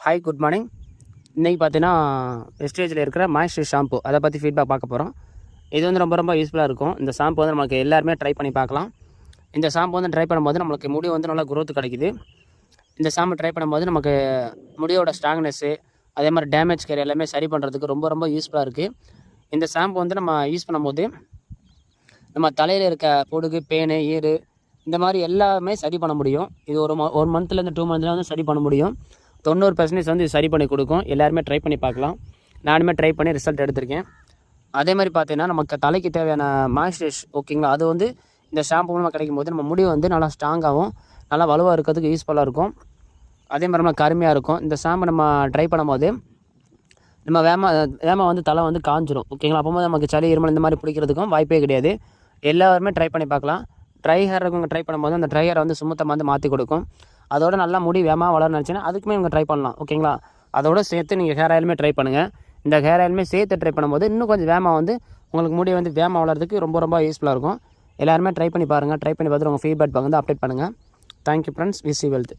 Hi good morning. இன்றைக்கி பார்த்தீங்கன்னா வெஸ்டேஜில் இருக்கிற மாய்ஸ்சர் ஷாம்பு அதை பற்றி ஃபீட்பேக் பார்க்க போகிறோம். இது வந்து ரொம்ப யூஸ்ஃபுல்லாக இருக்கும். இந்த ஷாம்பு வந்து நமக்கு எல்லாருமே ட்ரை பண்ணி பார்க்கலாம். இந்த ஷாம்பு வந்து ட்ரை பண்ணும்போது நம்மளுக்கு முடி வந்து நல்லா growth கிடைக்குது. இந்த ஷாம்பு ட்ரை பண்ணும்போது நமக்கு முடியோட ஸ்ட்ராங்னஸ்ஸு அதே மாதிரி டேமேஜ் கேர் எல்லாமே சரி பண்ணுறதுக்கு ரொம்ப யூஸ்ஃபுல்லாக இருக்குது. இந்த ஷாம்பு வந்து நம்ம யூஸ் பண்ணும்போது நம்ம தலையில் இருக்க பொடுகு, பேனு, ஈறு இந்த மாதிரி எல்லாமே சரி பண்ண முடியும். இது ஒரு மந்த்லேருந்து 2 மந்த்தில் வந்து சரி பண்ண முடியும். 90% வந்து சரி பண்ணி கொடுக்கும். எல்லாருமே ட்ரை பண்ணி பார்க்கலாம். நானுமே ட்ரை பண்ணி ரிசல்ட் எடுத்திருக்கேன். அதே மாதிரி பார்த்தீங்கன்னா நமக்கு தலைக்கு தேவையான மாய்ஸ்சரைஸ் ஓகேங்களா, அது வந்து இந்த ஷாம்பு மூலமாக கிடைக்கும் போது நம்ம முடி வந்து நல்லா ஸ்ட்ராங்காகவும் நல்லா வலுவாக இருக்கிறதுக்கு யூஸ்ஃபுல்லாக இருக்கும். அதே மாதிரி நம்ம கருமையாக இருக்கும். இந்த ஷாம்பு நம்ம ட்ரை பண்ணும்போது நம்ம வேமா வந்து தலை வந்து காஞ்சிரும் ஓகேங்களா. அப்போது நமக்கு சளி, இருமல் இந்த மாதிரி பிடிக்கிறதுக்கும் வாய்ப்பே கிடையாது. எல்லாருமே ட்ரை பண்ணி பார்க்கலாம். ட்ரை ஹேர் இருக்கவங்க ட்ரை பண்ணும்போது அந்த ட்ரை ஹேரை வந்து சுத்தமாக வந்து மாற்றி கொடுக்கும். அதோட நல்லா முடி வேகமாக வளர நினச்சின்னா அதுக்குமே நீங்கள் ட்ரை பண்ணலாம் ஓகேங்களா. அதோட சேர்த்து நீங்கள் ஹேர் ஆயிலுமே ட்ரை பண்ணுங்கள். இந்த ஹேர் ஆயிலுமே சேர்த்து ட்ரை பண்ணும்போது இன்னும் கொஞ்சம் வேகமாக வந்து உங்களுக்கு முடி வந்து வேகமாக வளர்கிறதுக்கு ரொம்ப யூஸ்ஃபுல்லாக இருக்கும். எல்லாருமே ட்ரை பண்ணி பாருங்கள். ட்ரை பண்ணி பார்த்துட்டு உங்கள் ஃபீட்பேக் வந்து அப்டேட் பண்ணுங்கள். Thank you friends. Wish you wealth.